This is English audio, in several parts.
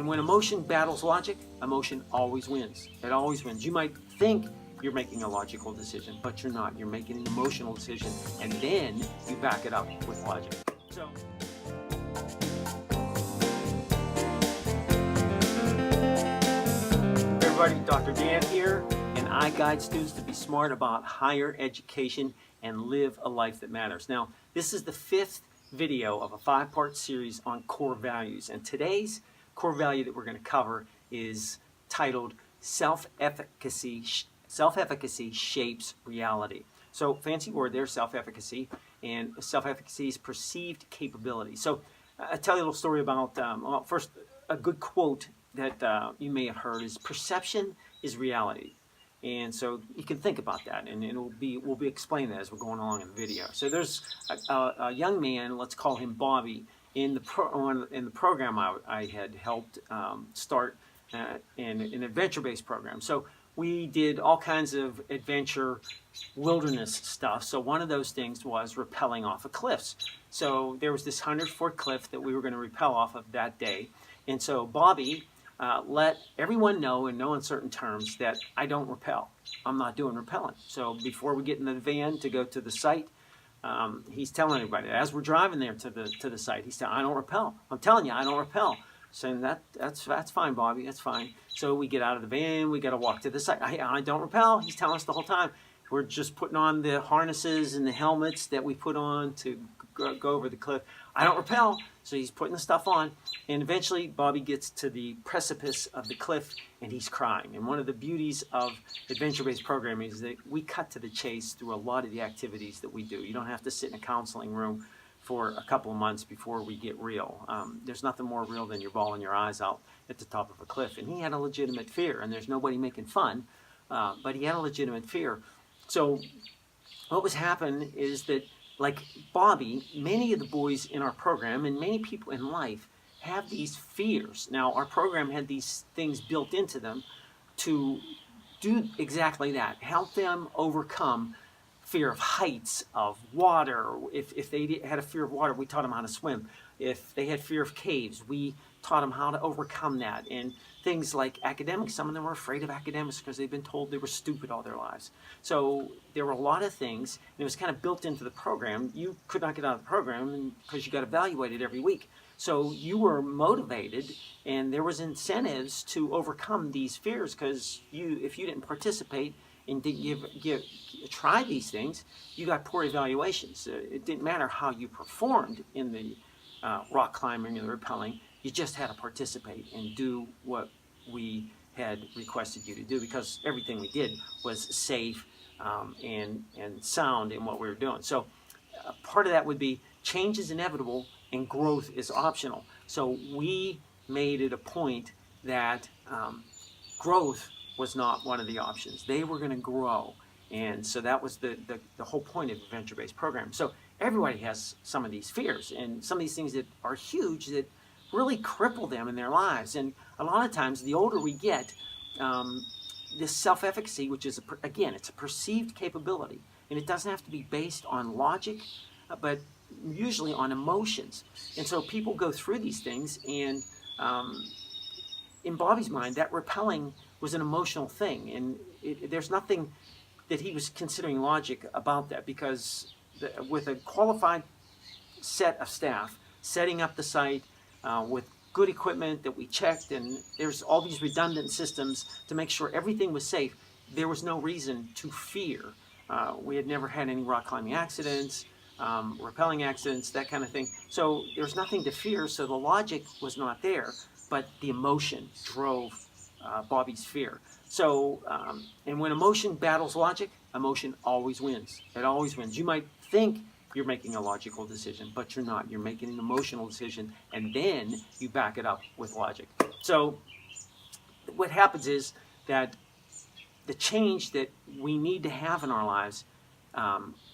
And when emotion battles logic, emotion always wins. It always wins. You might think you're making a logical decision, but you're not. You're making an emotional decision, and then you back it up with logic. So, hey everybody, Dr. Dan here, and I guide students to be smart about higher education and live a life that matters. Now, this is the 5th video of a 5-part series on core values, and today's core value that we're going to cover is titled Self-Efficacy. Self-efficacy shapes reality. So, fancy word there, self-efficacy, and self-efficacy is perceived capability. So, I'll tell you a little story about, well, first, a good quote that you may have heard is, perception is reality. And so you can think about that, and we'll be explaining that as we're going along in the video. So there's a young man, let's call him Bobby, in the program I had helped start an adventure-based program. So we did all kinds of adventure wilderness stuff. So one of those things was rappelling off of cliffs. So there was this 100-foot cliff that we were going to rappel off of that day. And so Bobby let everyone know in no uncertain terms that I don't rappel. I'm not doing rappelling. So before we get in the van to go to the site, he's telling everybody, as we're driving there to the site, he's telling, I don't rappel. I'm telling you, I don't rappel. Saying that's fine, Bobby, that's fine. So we get out of the van, we got to walk to the site. I don't rappel. He's telling us the whole time. We're just putting on the harnesses and the helmets that we put on to go over the cliff. I don't rappel. So he's putting the stuff on, and eventually Bobby gets to the precipice of the cliff, and he's crying. And one of the beauties of adventure-based programming is that we cut to the chase through a lot of the activities that we do. You don't have to sit in a counseling room for a couple of months before we get real. There's nothing more real than you're bawling your eyes out at the top of a cliff. And he had a legitimate fear, and there's nobody making fun, but he had a legitimate fear. So what was happening is that, like Bobby, many of the boys in our program and many people in life have these fears. Now, our program had these things built into them to do exactly that, help them overcome fear of heights, of water. If they had a fear of water, we taught them how to swim. If they had fear of caves, we taught them how to overcome that. And things like academics, some of them were afraid of academics because they've been told they were stupid all their lives. So there were a lot of things, and it was kind of built into the program. You could not get out of the program because you got evaluated every week. So you were motivated, and there was incentives to overcome these fears, because if you didn't participate and didn't try these things, you got poor evaluations. It didn't matter how you performed in the rock climbing and the rappelling. You just had to participate and do what we had requested you to do, because everything we did was safe and sound in what we were doing. So part of that would be change is inevitable and growth is optional. So we made it a point that growth was not one of the options. They were going to grow. And so that was the whole point of adventure-based programs. So everybody has some of these fears and some of these things that are huge that really cripple them in their lives. And a lot of times, the older we get, this self-efficacy, which is, again, it's a perceived capability. And it doesn't have to be based on logic, but usually on emotions. And so people go through these things, and in Bobby's mind, that rappelling was an emotional thing. And there's nothing that he was considering logic about that, because with a qualified set of staff setting up the site with good equipment that we checked, and there's all these redundant systems to make sure everything was safe, there was no reason to fear. We had never had any rock climbing accidents, rappelling accidents, that kind of thing. So there's nothing to fear, so the logic was not there, but the emotion drove Bobby's fear. So, and when emotion battles logic, emotion always wins. It always wins. You might think you're making a logical decision, but you're not. You're making an emotional decision, and then you back it up with logic. So what happens is that the change that we need to have in our lives,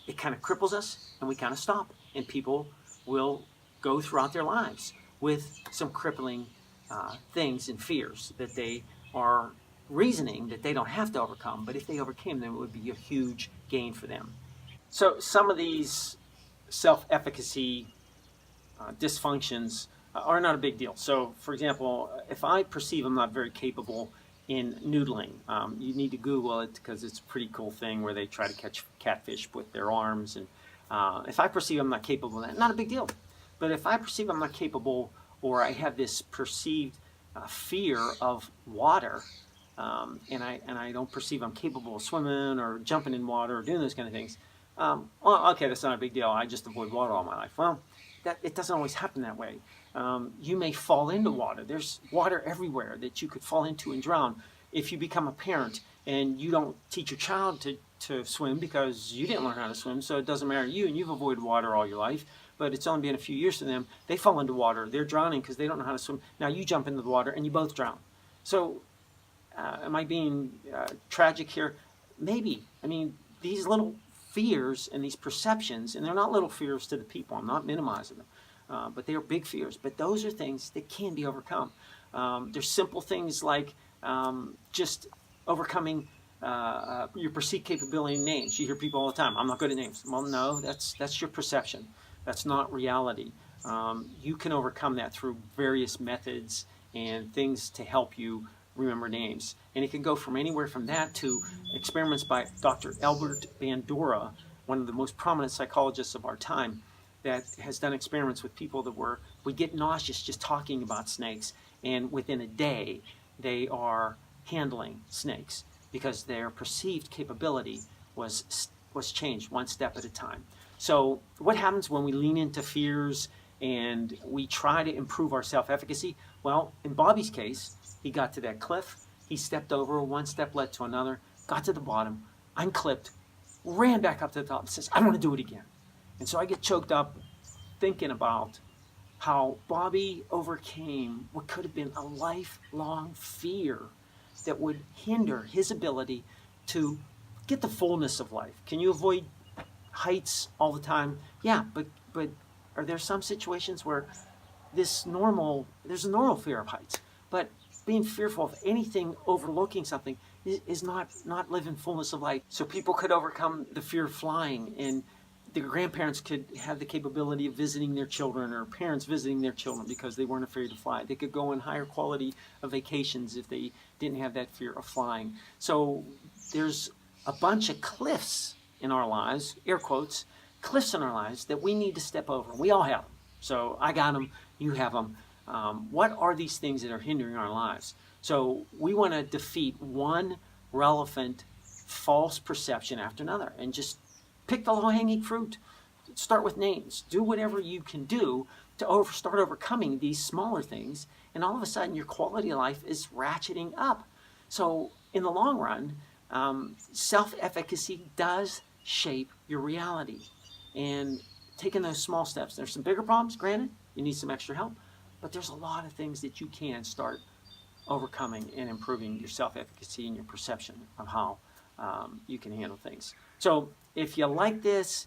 it kind of cripples us, and we kind of stop. And people will go throughout their lives with some crippling things and fears that they are reasoning that they don't have to overcome, but if they overcame them, it would be a huge gain for them. So some of these self-efficacy dysfunctions are not a big deal. So, for example, if I perceive I'm not very capable in noodling, you need to Google it because it's a pretty cool thing where they try to catch catfish with their arms. And if I perceive I'm not capable of that, not a big deal. But if I perceive I'm not capable, or I have this perceived fear of water, and I don't perceive I'm capable of swimming or jumping in water or doing those kind of things, well, okay, that's not a big deal. I just avoid water all my life. Well, it doesn't always happen that way. You may fall into water. There's water everywhere that you could fall into and drown. If you become a parent and you don't teach your child to swim because you didn't learn how to swim, so it doesn't matter to you, and you've avoided water all your life, but it's only been a few years to them, they fall into water. They're drowning because they don't know how to swim. Now you jump into the water and you both drown. So am I being tragic here? Maybe. I mean, these little fears and these perceptions, and they're not little fears to the people, I'm not minimizing them, but they are big fears. But those are things that can be overcome. There's simple things like just overcoming your perceived capability in names. You hear people all the time, I'm not good at names. Well, no, that's your perception. That's not reality. You can overcome that through various methods and things to help you remember names. And it can go from anywhere from that to experiments by Dr. Albert Bandura, one of the most prominent psychologists of our time, that has done experiments with people that would get nauseous just talking about snakes, and within a day they are handling snakes because their perceived capability was changed one step at a time. So what happens when we lean into fears and we try to improve our self-efficacy? Well, in Bobby's case, he got to that cliff, he stepped over, one step led to another, got to the bottom, unclipped, ran back up to the top and says, I want to do it again. And so I get choked up thinking about how Bobby overcame what could have been a lifelong fear that would hinder his ability to get the fullness of life. Can you avoid heights all the time? Yeah, but are there some situations where there's a normal fear of heights, but being fearful of anything overlooking something is not living fullness of life. So people could overcome the fear of flying, and the grandparents could have the capability of visiting their children, or parents visiting their children because they weren't afraid to fly. They could go on higher quality of vacations if they didn't have that fear of flying. So there's a bunch of cliffs in our lives, air quotes, cliffs in our lives that we need to step over. We all have them. So I got them, you have them. What are these things that are hindering our lives? So we want to defeat one relevant false perception after another and just pick the low-hanging fruit. Start with names. Do whatever you can do to start overcoming these smaller things, and all of a sudden your quality of life is ratcheting up. So in the long run, self-efficacy does shape your reality. And taking those small steps, there's some bigger problems, granted, you need some extra help, but there's a lot of things that you can start overcoming and improving your self-efficacy and your perception of how you can handle things. So if you like this,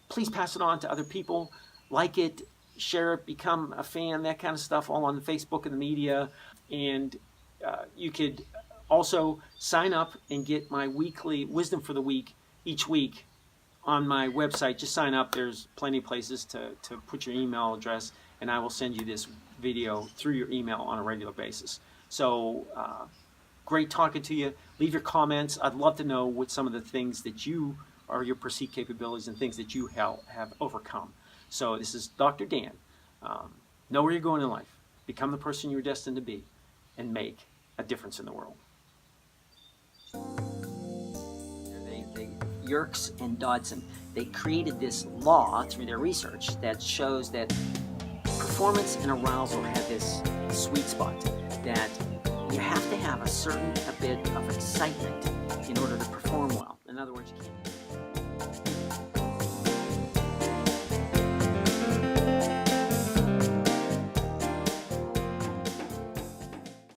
please pass it on to other people. Like it, share it, become a fan, that kind of stuff, all on Facebook and the media. And you could also sign up and get my weekly Wisdom for the Week each week on my website. Just sign up. There's plenty of places to put your email address, and I will send you this video through your email on a regular basis. So great talking to you. Leave your comments. I'd love to know what some of the things that you are, your perceived capabilities and things that you have overcome. So this is Dr. Dan. Know where you're going in life. Become the person you're destined to be and make a difference in the world. Yerkes and Dodson, they created this law through their research that shows that performance and arousal have this sweet spot, that you have to have a bit of excitement in order to perform well. In other words, you can't